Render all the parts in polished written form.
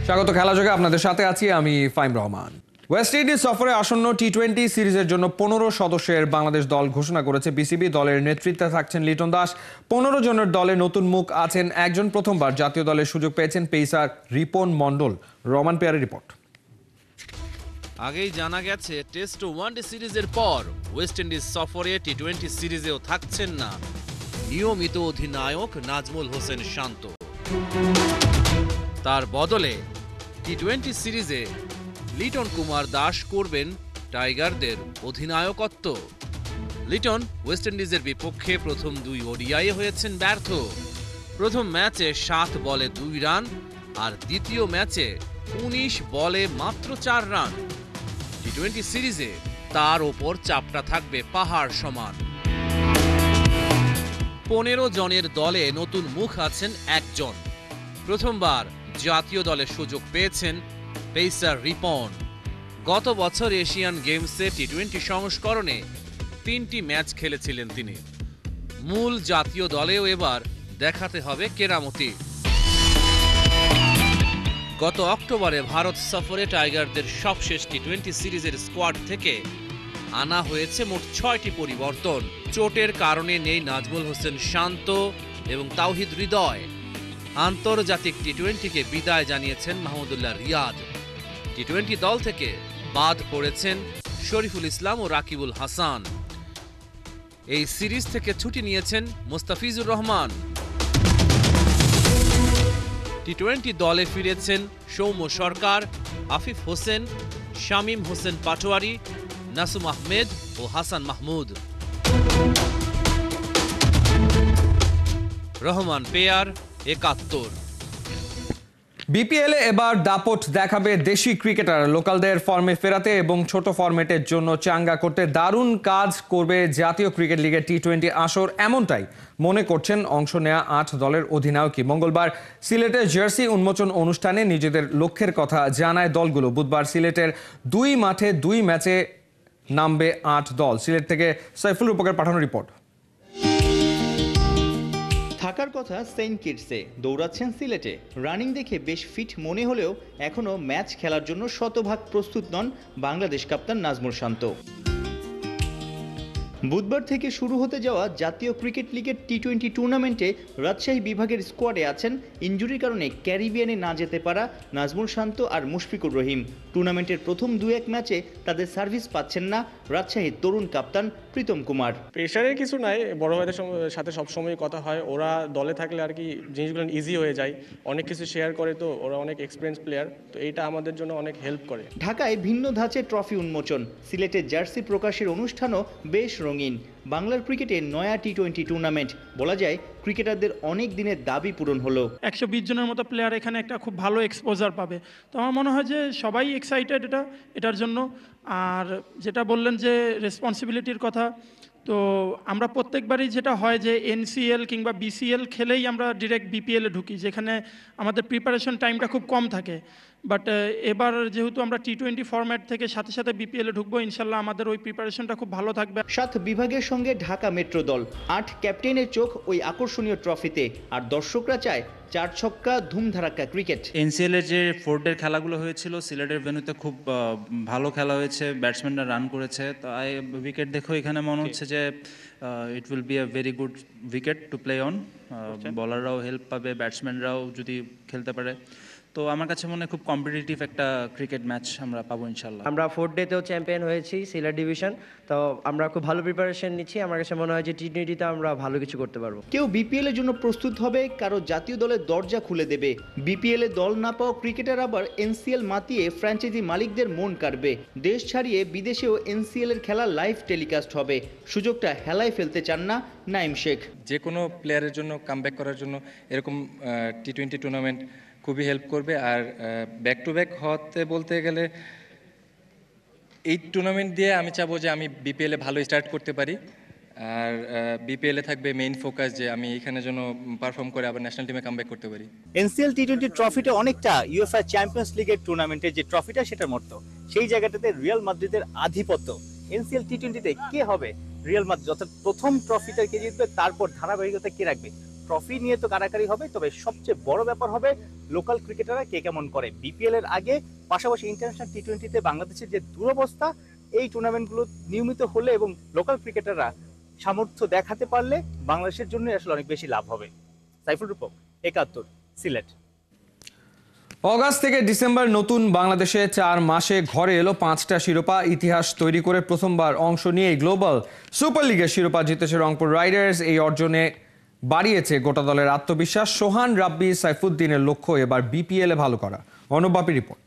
স্বাগত খেলা যোগে আপনাদের সাথে আছি আমি ফাইম রহমান। ওয়েস্ট ইন্ডিজ সফরে আসন্ন টি-20 সিরিজের জন্য 15 সদস্যের বাংলাদেশ দল ঘোষণা করেছে বিসিবি। দলের নেতৃত্বে থাকছেন লিটন দাস। 15 জনের দলে নতুন মুখ আছেন একজন, প্রথমবার জাতীয় দলের সুযোগ পেয়েছেন পেসার রিপন মণ্ডল। রহমান পেয়ারের রিপোর্ট। আগেই জানা গেছে টেস্ট ও ওয়ানডে সিরিজের পর ওয়েস্ট ইন্ডিজ সফরে টি-20 সিরিজেও থাকছেন না নিয়মিত অধিনায়ক নাজমুল হোসেন শান্ত। তার বদলে টি-20 সিরিজে লিটন কুমার দাস করবেন টাইগারদের অধিনায়কত্ব। লিটন ওয়েস্ট ইন্ডিজের বিপক্ষে প্রথম 2 ওডিআইয়ে হয়েছেন ব্যর্থ। প্রথম ম্যাচে 7 বলে 2 রান আর দ্বিতীয় ম্যাচে 19 বলে মাত্র 4 রান। টি-20 সিরিজে তার ওপর চাপটা থাকবে পাহাড় সমান। 15 জনের দলে নতুন মুখ আছেন একজন, প্রথমবার জাতীয় দলে সুযোগ পেয়েছেন পেসার রিপন। গত বছর এশিয়ান গেমসে টি-20 সংস্করণে 3টি ম্যাচ খেলেছিলেন তিনি। মূল জাতীয় দলেও এবার দেখাতে হবে কেরামতি। গত অক্টোবরে ভারত সফরে টাইগারদের সবশেষ টি-20 সিরিজের স্কোয়াড থেকে আনা হয়েছে মোট 6টি পরিবর্তন। চোটের কারণে নেই নাজমুল হোসেন শান্ত এবং তাওহিদ হৃদয়। আন্তর্জাতিক টি-20কে বিদায় জানিয়েছেন মাহমুদুল্লাহ রিয়াদ। টি-20 দল থেকে বাদ পড়েছেন শরীফুল ইসলাম ও রাকিবুল হাসান। এই সিরিজ থেকে ছুটি নিয়েছেন মোস্তাফিজুর রহমান। টি-20 দলে ফিরেছেন সৌম্য সরকার, আফিফ হোসেন, শামীম হোসেন পাটোয়ারি, নাসুম আহমেদ ও হাসান মাহমুদ। রহমান পেয়ার, 71। বিপিএলে এবার দাপট দেখাবে দেশি ক্রিকেটার। লোকালদের ফর্মে ফেরাতে এবং ছোট ফরম্যাটের জন্য চাঙ্গা করতে দারুণ কাজ করবে জাতীয় ক্রিকেট লিগের টি-20 আসর, এমনটাই মনে করছেন অংশ নেয়া 8 দলের অধিনায়কই। মঙ্গলবার সিলেটের জার্সি উন্মোচন অনুষ্ঠানে নিজেদের লক্ষ্যের কথা জানায় দলগুলো। বুধবার সিলেটের 2 মাঠে 2 ম্যাচে নামবে 8 দল। সিলেট থেকে সাইফুল রূপকের পাঠানো রিপোর্ট। থাকার কথা সেন্ট কিটসে, দৌড়াচ্ছেন সিলেটে। রানিং দেখে বেশ ফিট মনে হলেও এখনও ম্যাচ খেলার জন্য শতভাগ প্রস্তুত নন বাংলাদেশ কাপ্তান নাজমুল শান্ত। বুধবার থেকে শুরু হতে যাওয়া জাতীয় ক্রিকেট লিগের টি-20 টুর্নামেন্টে রাজশাহী বিভাগের স্কোয়াডে আছেন ইনজুরির কারণে ক্যারিবিয়ানে না যেতে পারা নাজমুল শান্ত আর মুশফিকুর রহিম। টুর্নামেন্টের প্রথম 2-1 ম্যাচে তাদের সার্ভিস পাচ্ছেন না রাজশাহীর তরুণ কাপ্তান প্রীতম কুমার। প্রেশারের কিছু নাই, বড় ভাইদের সাথে সবসময় কথা হয়, ওরা দলে থাকলে আর কি জিনিসগুলো ইজি হয়ে যায়, অনেক কিছু শেয়ার করে, তো ওরা অনেক এক্সপিরিয়েন্স প্লেয়ার, তো এইটা আমাদের জন্য অনেক হেল্প করে। ঢাকায় ভিন্ন ধাঁচে ট্রফি উন্মোচন, সিলেটের জার্সি প্রকাশের অনুষ্ঠানও বেশ রঙিন। বাংলার ক্রিকেটে নয়া টি-20 টুর্নামেন্ট, বলা যায় ক্রিকেটারদের অনেক দিনের দাবি পূরণ হলো। 120 জনের মতো প্লেয়ার এখানে একটা খুব ভালো এক্সপোজার পাবে, তো আমার মনে হয় যে সবাই এক্সাইটেড এটার জন্য। আর যেটা বললেন যে রেসপন্সিবিলিটির কথা, তো আমরা প্রত্যেকবারই যেটা হয় যে এনসিএল কিংবা বিসিএল খেলেই আমরা ডিরেক্ট বিপিএলে ঢুকি, যেখানে আমাদের প্রিপারেশন টাইমটা খুব কম থাকে। বাট এবার যেহেতু আমরা টি-20 ফরম্যাট থেকে সাথে সাথে বিপিএলে ঢুকবো, ইনশাল্লাহ আমাদের ওই প্রিপারেশনটা খুব ভালো থাকবে। 7 বিভাগের সঙ্গে ঢাকা মেট্রো দল, 8 ক্যাপ্টেনের চোখ ওই আকর্ষণীয় ট্রফিতে। আর দর্শকরা চায় 4 ছক্কা ধুমধারাক্কা ক্রিকেট। এনসিএলের যে 4 ডে খেলাগুলো হয়েছিল সিলেটের ভেন্যুতে খুব ভালো খেলা হয়েছে, ব্যাটসম্যানরা রান করেছে, তো উইকেট দেখো এখানে মনে হচ্ছে যে it will be a very good wicket to play on. বলাররাও হেল্প পাবে, ব্যাটসম্যানরাও যদি খেলতে পারে, তো আমার কাছে মনে হয় খুব কম্পিটিটিভ একটা ক্রিকেট ম্যাচ আমরা পাবো ইনশাল্লাহ। আমরা 4 ডেতেও চ্যাম্পিয়ন হয়েছি সিলেট ডিভিশন, তো আমরা খুব ভালো প্রিপারেশন নিচ্ছি। আমার কাছে মনে হয় যে টি-20তে আমরা ভালো কিছু করতে পারবো। কেউ বিপিএল এর জন্য প্রস্তুত হবে, কারো জাতীয় দলের দরজা খুলে দেবে। বিপিএল এ দল না পাওয়া ক্রিকেটার আবার এনসিএল মাতিয়ে ফ্র্যাঞ্চাইজি মালিকদের মন কাটবে। দেশ ছাড়িয়ে বিদেশেও এনসিএল এর খেলা লাইভ টেলিকাস্ট হবে। সুযোগটা হেলায় ফেলতে চান না নাইম শেখ। যে কোনো প্লেয়ারের জন্য কামব্যাক করার জন্য এরকম টি-20 টুর্নামেন্ট খুবই হেল্প করবে। আর ব্যাক টু ব্যাক হতে বলতে গেলে এই টুর্নামেন্ট দিয়ে আমি চাবো যে আমি বিপিএলে ভালো স্টার্ট করতে পারি। আর বিপিএলে থাকবে মেইন ফোকাস যে আমি এখানে যেন পারফর্ম করে আবার ন্যাশনাল টিমে কামব্যাক করতে পারি। এনসিএল টি-20 ট্রফিটা অনেকটা ইউএফএ চ্যাম্পিয়ন্স লিগের টুর্নামেন্টের যে ট্রফিটা সেটার মতো। সেই জায়গাটাতে রিয়াল মাদ্রিদের আধিপত্য। এনসিএল টি-20তে কে হবে রিয়াল মাদ্রিদ? অর্থাৎ প্রথম ট্রফিটা কে জিতবে, তারপর ধারাবাহিকতা কে রাখবে? ট্রফি নিয়ে তো কারাকারি হবে, তবে সবচেয়ে বড় ব্যাপার হবে লোকাল ক্রিকেটাররা কে কেমন করে। বিপিএল এর আগে পাশাপাশি ইন্টারন্যাশনাল টি-20তে বাংলাদেশের যে দুরবস্থা, এই টুর্নামেন্টগুলো নিয়মিত হলে এবং লোকাল ক্রিকেটাররা সামর্থ্য দেখাতে পারলে বাংলাদেশের জন্য আসলে অনেক বেশি লাভ হবে। সাইফুল রূপক, ৭১, সিলেট। অগাস্ট থেকে ডিসেম্বর নতুন বাংলাদেশে 4 মাসে ঘরে এলো 5টা শিরোপা। ইতিহাস তৈরি করে প্রথমবার অংশ নিয়ে গ্লোবাল সুপার লিগের শিরোপা জিতেছে রংপুর রাইডার্স। এই অর্জনে বাড়িয়েছে গোটা দলের আত্মবিশ্বাস। সোহান রাব্বি সাইফুদ্দিনের লক্ষ্য এবার বিপিএলে ভালো করা। অনুবাপী রিপোর্ট।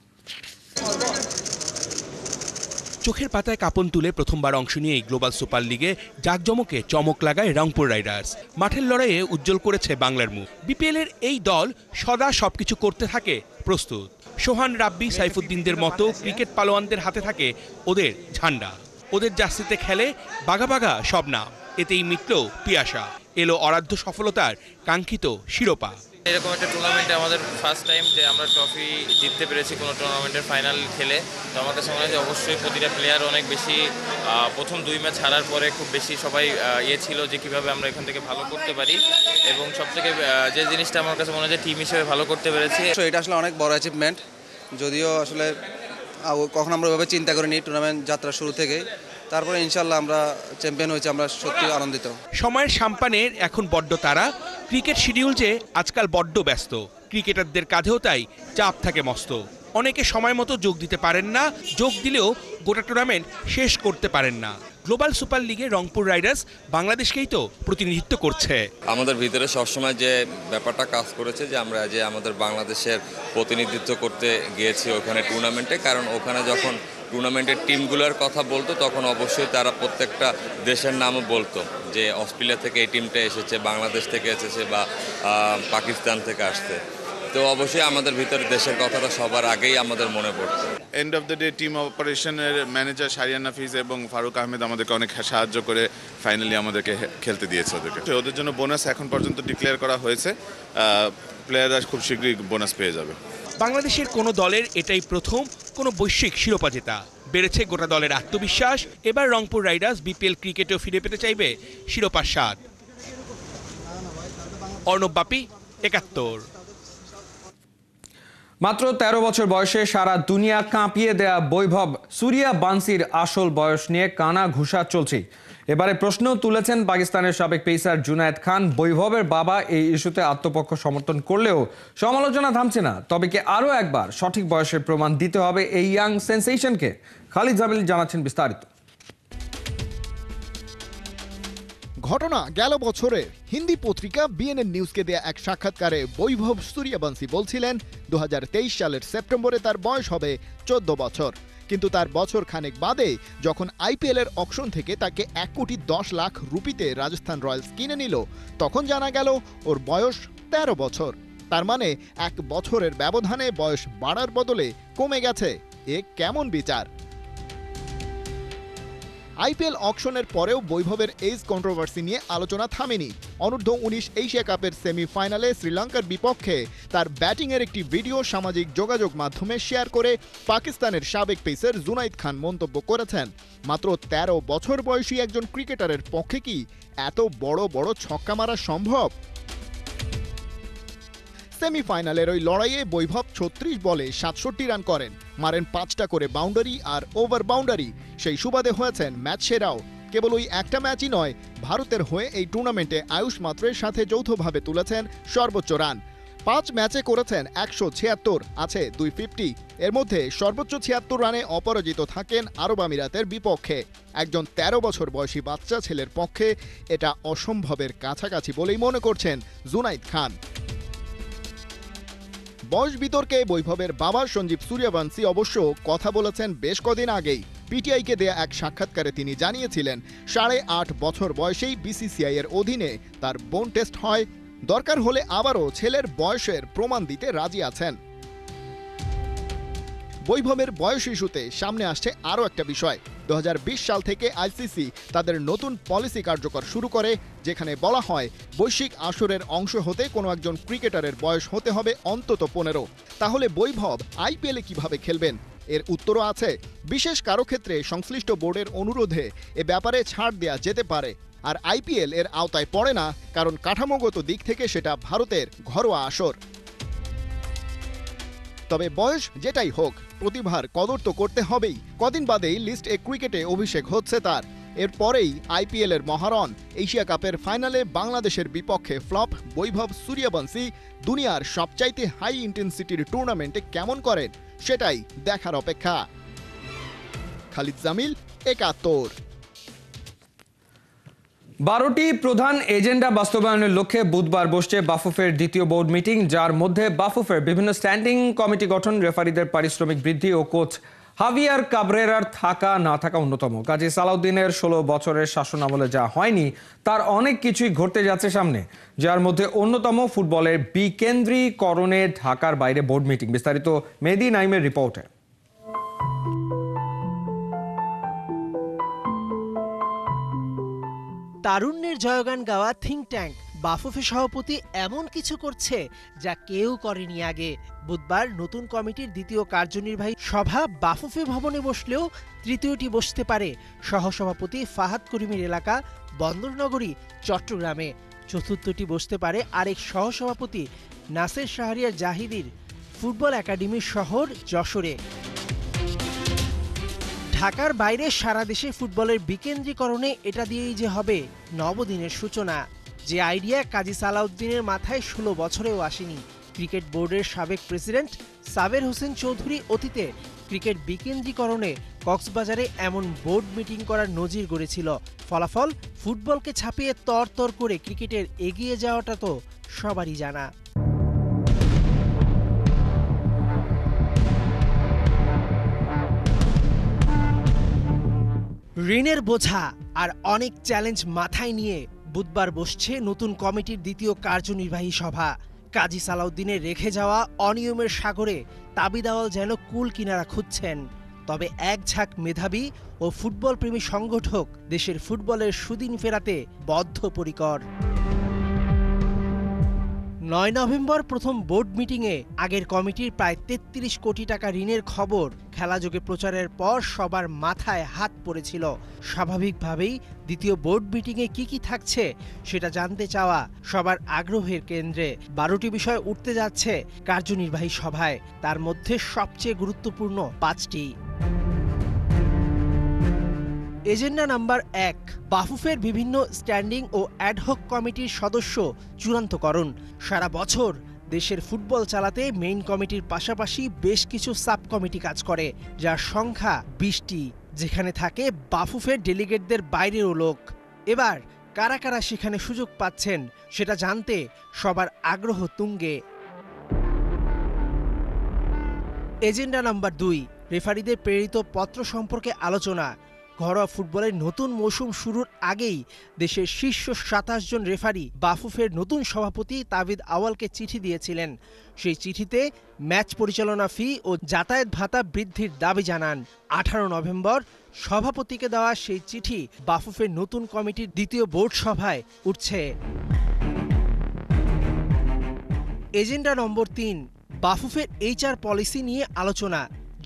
চোখের পাতায় কাপন তুলে প্রথমবার অংশ নিয়ে গ্লোবাল সুপার লিগে জাঁকজমকে চমক লাগায় রংপুর রাইডার্স। মাঠের লড়াইয়ে উজ্জ্বল করেছে বাংলার মুখ। বিপিএলের এই দল সদা সবকিছু করতে থাকে প্রস্তুত। সোহান রাব্বি সাইফুদ্দিনদের মতো ক্রিকেট পালোয়ানদের হাতে থাকে ওদের ঝান্ডা। ওদের জার্সিতে খেলে বাঘা বাঘা সব নাম। এতেই মিটল পিয়াসা, এলো অরাধ্য সফলতার কাঙ্ক্ষিত শিরোপা। এরকম একটা টুর্নামেন্টে আমাদের ফার্স্ট টাইম যে আমরা ট্রফি জিততে পেরেছি কোনো টুর্নামেন্টের ফাইনাল খেলে। তো আমার কাছে মনে হয় যে অবশ্যই প্রতিটা প্লেয়ার অনেক বেশি প্রথম 2 ম্যাচ হারার পরে খুব বেশি সবাই ছিল যে কীভাবে আমরা এখান থেকে ভালো করতে পারি, এবং সবথেকে যে জিনিসটা আমার কাছে মনে হয় যে টিম হিসেবে ভালো করতে পেরেছি। এটা আসলে অনেক বড় অ্যাচিভমেন্ট, যদিও আসলে কখন আমরা ওইভাবে চিন্তা করিনি টুর্নামেন্ট যাত্রা শুরু থেকেই। তারপরে ইনশাল্লাহ আমরা চ্যাম্পিয়ন হয়েছি, আমরা সত্যি আনন্দিত। সময়ের সাম্পানের এখন বড্ড তারা। ক্রিকেট শিডিউল যে আজকাল বড্ড ব্যস্ত, ক্রিকেটারদের কাঁধেও তাই চাপ থাকে মস্ত। অনেকে সময় মতো যোগ দিতে পারেন না, যোগ দিলেও গোটা টুর্নামেন্ট শেষ করতে পারেন না। গ্লোবাল সুপার লিগে রংপুর রাইডার্স বাংলাদেশকেই তো প্রতিনিধিত্ব করছে। আমাদের ভিতরে সবসময় যে ব্যাপারটা কাজ করেছে যে আমরা যে আমাদের বাংলাদেশের প্রতিনিধিত্ব করতে গিয়েছি ওখানে টুর্নামেন্টে, কারণ ওখানে যখন টুর্নামেন্টের টিমগুলোর কথা বলতো তখন অবশ্যই তারা প্রত্যেকটা দেশের নামও বলতো, যে অস্ট্রেলিয়া থেকে এই টিমটা এসেছে, বাংলাদেশ থেকে এসেছে বা পাকিস্তান থেকে আসছে। তো অবশ্যই আমাদের ভিতরে দেশের কথাটা সবার আগেই আমাদের মনে পড়তো। End of the day team অপারেশনের ম্যানেজার শারিয়ান নাফিজ এবং ফারুক আহমেদ আমাদেরকে অনেক সাহায্য করে ফাইনালি আমাদেরকে খেলতে দিয়েছে। ওদের জন্য বোনাস এখন পর্যন্ত ডিক্লেয়ার করা হয়েছে, প্লেয়াররা খুব শীঘ্রই বোনাস পেয়ে যাবে। বাংলাদেশের কোনো দলের এটাই প্রথম কোনো বৈশ্বিক শিরোপা জেতা। বেড়েছে গোটা দলের আত্মবিশ্বাস। এবার রংপুর রাইডার্স বিপিএল ক্রিকেটেও ফিরে পেতে চাইবে শিরোপার স্বাদ। অর্ণব বাপি, ৭১। মাত্র 13 বছর বয়সে সারা দুনিয়া কাঁপিয়ে দেয়া বৈভব সূর্যবংশীর আসল বয়স নিয়ে কানা ঘুষা চলছে। এবারে প্রশ্ন তুলেছেন পাকিস্তানের সাবেক পেসার জুনায়েদ খান। বৈভবের বাবা এই ইস্যুতে আত্মপক্ষ সমর্থন করলেও সমালোচনা থামছে না। তবে কি আরও একবার সঠিক বয়সের প্রমাণ দিতে হবে এই ইয়াং সেন্সেশনকে? খালিদ জামিল জানাচ্ছেন বিস্তারিত। ঘটনা গেল বছরে হিন্দি পত্রিকা বিএনএন নিউজকে দেয়া এক সাক্ষাৎকারে বৈভব সূর্যবংশী বলছিলেন 2023 সালের সেপ্টেম্বরে তার বয়স হবে 14 বছর। কিন্তু তার বছর খানেক বাদে যখন আইপিএল এর অকশন থেকে তাকে 1,10,00,000 রুপিতে রাজস্থান রয়্যালস কিনে নিল, তখন জানা গেল ওর বয়স 13 বছর। তার মানে 1 বছরের ব্যবধানে বয়স বাড়ার বদলে কমে গেছে। এ কেমন বিচার? আইপিএল অকশনের পরেও বৈভবের এজ কন্ট্রোভার্সি নিয়ে আলোচনা থামেনি। অনূর্ধ্ব-19 এশিয়া কাপের সেমিফাইনালে শ্রীলঙ্কার বিপক্ষে তার ব্যাটিংয়ের একটি ভিডিও সামাজিক যোগাযোগ মাধ্যমে শেয়ার করে পাকিস্তানের সাবেক পেসার জুনায়েদ খান মন্তব্য করেছেন, মাত্র 13 বছর বয়সী একজন ক্রিকেটারের পক্ষে কি এত বড় বড় ছক্কা মারা সম্ভব? সেমিফাইনালের ওই লড়াইয়ে বৈভব 36 বলে 67 রান করেন, মারেন 5টা করে বাউন্ডারি আর ওভার বাউন্ডারি। সেই সুবাদে হয়েছেন ম্যাচ সেরাও। কেবল ওই একটা ম্যাচই নয়, ভারতের হয়ে এই টুর্নামেন্টে আয়ুষ মাত্রের সাথে যৌথভাবে তুলেছেন সর্বোচ্চ রান। 5 ম্যাচে করেছেন 176, আছে 250। এর মধ্যে সর্বোচ্চ 76 রানে অপরাজিত থাকেন আরব আমিরাতের বিপক্ষে। একজন 13 বছর বয়সী বাচ্চা ছেলের পক্ষে এটা অসম্ভবের কাছাকাছি বলেই মনে করছেন জুনায়েদ খান। বয়স বিতর্কে বৈভবের বাবা সঞ্জীব সূর্যবংশী অবশ্য কথা বলেছেন বেশ কদিন আগেই। পিটিআইকে দেয়া এক সাক্ষাৎকারে তিনি জানিয়েছিলেন 8.5 বছর বয়সেই বিসিসিআই এর অধীনে তার বোন টেস্ট হয়, দরকার হলে আবারও ছেলের বয়সের প্রমাণ দিতে রাজি আছেন। বৈভবের বয়স ইস্যুতে সামনে আসছে আরও একটা বিষয়। 2020 সাল থেকে আইসিসি তাদের নতুন পলিসি কার্যকর শুরু করে, যেখানে বলা হয় বৈশ্বিক আসরের অংশ হতে কোনো একজন ক্রিকেটারের বয়স হতে হবে অন্তত 15। তাহলে বৈভব আইপিএলে কিভাবে খেলবেন? এর উত্তরও আছে। বিশেষ কারো ক্ষেত্রে সংশ্লিষ্ট বোর্ডের অনুরোধে এ ব্যাপারে ছাড় দেয়া যেতে পারে। আর IPL এর আওতায় পড়ে না, কারণ কাঠামোগত দিক থেকে সেটা ভারতের ঘরোয়া আসর। তবে বয়স যেটাই হোক, প্রতিভার কদর তো করতে হবেই। কদিন বাদেই লিস্ট এ ক্রিকেটে অভিষেক হচ্ছে তার। এরপরেই IPL এর মহারণ। এশিয়া কাপের ফাইনালে বাংলাদেশের বিপক্ষে ফ্লপ বৈভব সূর্যবংশী দুনিয়ার সবচাইতে হাই ইন্টেন্সিটির টুর্নামেন্টে কেমন করেন, সেটাই দেখার অপেক্ষা। খালিদ জামিল, ৭১। 12টি প্রধান এজেন্ডা বাস্তবায়নের লক্ষ্যে বুধবার বসছে বাফুফের দ্বিতীয় বোর্ড মিটিং, যার মধ্যে বাফুফের বিভিন্ন স্ট্যান্ডিং কমিটি গঠন, রেফারিদের পারিশ্রমিক বৃদ্ধি ও কোচ হাভিয়ার কাবরেরার থাকা না থাকা অন্যতম। কাজী সালাউদ্দিনের 16 বছরের শাসনামলে যা হয়নি তার অনেক কিছুই ঘটতে যাচ্ছে সামনে, যার মধ্যে অন্যতম ফুটবলের বিকেন্দ্রীকরণে ঢাকার বাইরে বোর্ড মিটিং। বিস্তারিত মেহেদী নাইমের রিপোর্টে। তারুণ্যের জয়গান গাওয়া থিঙ্ক ট্যাঙ্ক বাফুফে সভাপতি এমন কিছু করছে যা কেউ করেনি আগে। বুধবার নতুন কমিটির দ্বিতীয় কার্যনির্বাহী সভা বাফুফে ভবনে বসলেও তৃতীয়টি বসতে পারে সহসভাপতি ফাহাদ করিমের এলাকা বন্দরনগরী চট্টগ্রামে। চতুর্থটি বসতে পারে আরেক সহসভাপতি নাসের শাহরিয়ার জাহিদির ফুটবল একাডেমির শহর যশোরে। ঢাকার বাইরে সারা দেশে ফুটবলের বিকেন্দ্রীকরণে এটা দিয়েই যে হবে নবদিনের সূচনা, যে আইডিয়া কাজী সালাউদ্দিনের মাথায় 16 বছরেও আসেনি। ক্রিকেট বোর্ডের সাবেক প্রেসিডেন্ট সাবের হোসেন চৌধুরী অতীতে ক্রিকেট বিকেন্দ্রীকরণে কক্সবাজারে এমন বোর্ড মিটিং করার নজির গড়েছিল। ফলাফল, ফুটবলকে ছাপিয়ে তরতর করে ক্রিকেটের এগিয়ে যাওয়াটা তো সবারই জানা। ঋণের বোঝা আর অনেক চ্যালেঞ্জ মাথায় নিয়ে বুধবার বসছে নতুন কমিটির দ্বিতীয় কার্যনির্বাহী সভা। কাজী সালাউদ্দিনের রেখে যাওয়া অনিয়মের সাগরে তাবিদ আওয়াল যেন কুল কিনারা খুঁজছেন। তবে এক ঝাঁক মেধাবী ও ফুটবল প্রেমী সংগঠক দেশের ফুটবলের সুদিন ফেরাতে বদ্ধপরিকর। 9 নভেম্বর প্রথম বোর্ড মিটিংয়ে আগের কমিটির প্রায় 33 কোটি টাকা ঋণের খবর খেলাযোগে প্রচারের পর সবার মাথায় হাত পড়েছিল। স্বাভাবিকভাবেই দ্বিতীয় বোর্ড মিটিংয়ে কি থাকছে সেটা জানতে চাওয়া সবার আগ্রহের কেন্দ্রে। 12টি বিষয় উঠতে যাচ্ছে কার্যনির্বাহী সভায়, তার মধ্যে সবচেয়ে গুরুত্বপূর্ণ 5টি। এজেন্ডা নাম্বার 1, বাফুফের বিভিন্ন স্ট্যান্ডিং ও অ্যাডহক কমিটির সদস্য চূড়ান্তকরণ। সারা বছর দেশের ফুটবল চালাতে মেইন কমিটির পাশাপাশি বেশ কিছু সাব কমিটি কাজ করে, যার সংখ্যা 20টি, যেখানে থাকে বাফুফের ডেলিগেটদের বাইরেরও লোক। এবার কারা কারা সেখানে সুযোগ পাচ্ছেন সেটা জানতে সবার আগ্রহ তুঙ্গে। এজেন্ডা নাম্বার 2, রেফারিদের প্রেরিত পত্র সম্পর্কে আলোচনা। ঘরোয়া ফুটবলের নতুন মৌসুম শুরুর আগেই দেশের শীর্ষ 27 জন রেফারি বাফুফের নতুন সভাপতি তাবিদ আওয়ালকে চিঠি দিয়েছিলেন। সেই চিঠিতে ম্যাচ পরিচালনা ফি ও যাতায়াত ভাতা বৃদ্ধির দাবি জানান। 18 নভেম্বর সভাপতিকে দেওয়া সেই চিঠি বাফুফের নতুন কমিটির দ্বিতীয় বোর্ড সভায় উঠছে। এজেন্ডা নম্বর 3, বাফুফের HR পলিসি নিয়ে আলোচনা।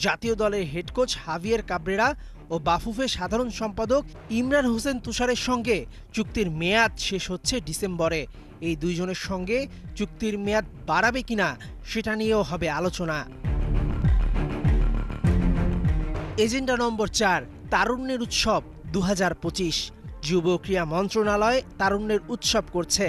জাতীয় দলের হেড কোচ হাভিয়ার কাবরেরা ও বাফুফের সাধারণ সম্পাদক ইমরান হোসেন তুষারের সঙ্গে চুক্তির মেয়াদ শেষ হচ্ছে ডিসেম্বরে। এই দুইজনের সঙ্গে চুক্তির মেয়াদ বাড়াবে কিনা সেটা নিয়েও হবে আলোচনা। এজেন্ডা নম্বর 4, তারুণ্যের উৎসব 2025। যুব ক্রীড়া মন্ত্রণালয় তারুণ্যের উৎসব করছে,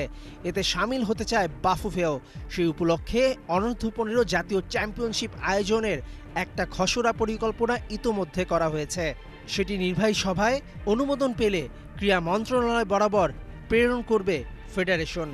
এতে সামিল হতে চায় বাফুফেও। সেই উপলক্ষে অনূর্ধ্ব 15 জাতীয় চ্যাম্পিয়নশিপ আয়োজনের একটা খসড়া পরিকল্পনা ইতোমধ্যে করা হয়েছে। সেটি নির্বাহী সভায় অনুমোদন পেলে ক্রীড়া মন্ত্রণালয় বরাবর প্রেরণ করবে ফেডারেশন।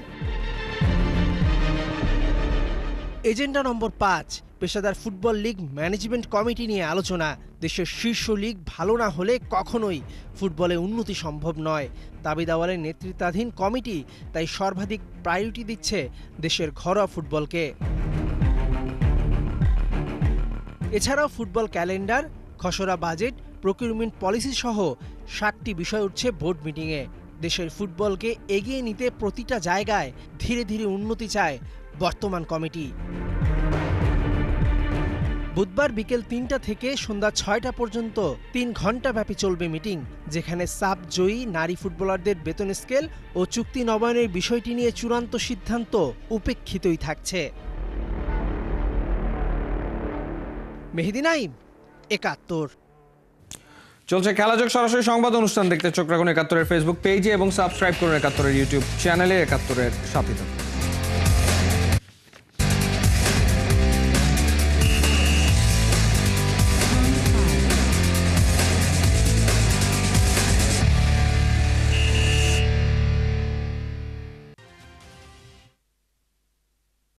এজেন্ডা নম্বর 5, পেশাদার ফুটবল লীগ ম্যানেজমেন্ট কমিটি নিয়ে আলোচনা। দেশের শীর্ষ লীগ ভালো না হলে কখনোই ফুটবলে উন্নতি সম্ভব নয়। তাবিদ আওয়ালের নেতৃত্বাধীন কমিটি তাই সর্বাধিক প্রায়োরিটি দিচ্ছে দেশের ঘরোয়া ফুটবলকে। এছাড়াও ফুটবল ক্যালেন্ডার, খসড়া বাজেট, প্রকিউরমেন্ট পলিসি সহ 7টি বিষয় উঠছে বোর্ড মিটিংয়ে। দেশের ফুটবলকে এগিয়ে নিতে প্রতিটা জায়গায় ধীরে ধীরে উন্নতি চায় বর্তমান কমিটি। বুধবার বিকেল ৩টা থেকে সন্ধ্যা ৬টা পর্যন্ত ৩ ঘণ্টা ব্যাপী চলবে মিটিং, যেখানে সাব জয়ী নারী ফুটবলারদের বেতন স্কেল ও চুক্তি নবায়নের বিষয়টি নিয়ে চূড়ান্ত সিদ্ধান্ত উপেক্ষিতই থাকছে। মেহেদী নাইম, ৭১। চলছে খেলাযোগ সরাসরি সংবাদ অনুষ্ঠান দেখতে চোখ রাখুন ৭১-এর ফেসবুক পেজে এবং সাবস্ক্রাইব করুন ৭১-এর ইউটিউব চ্যানেলে। ৭১-এর সাথে থাকুন।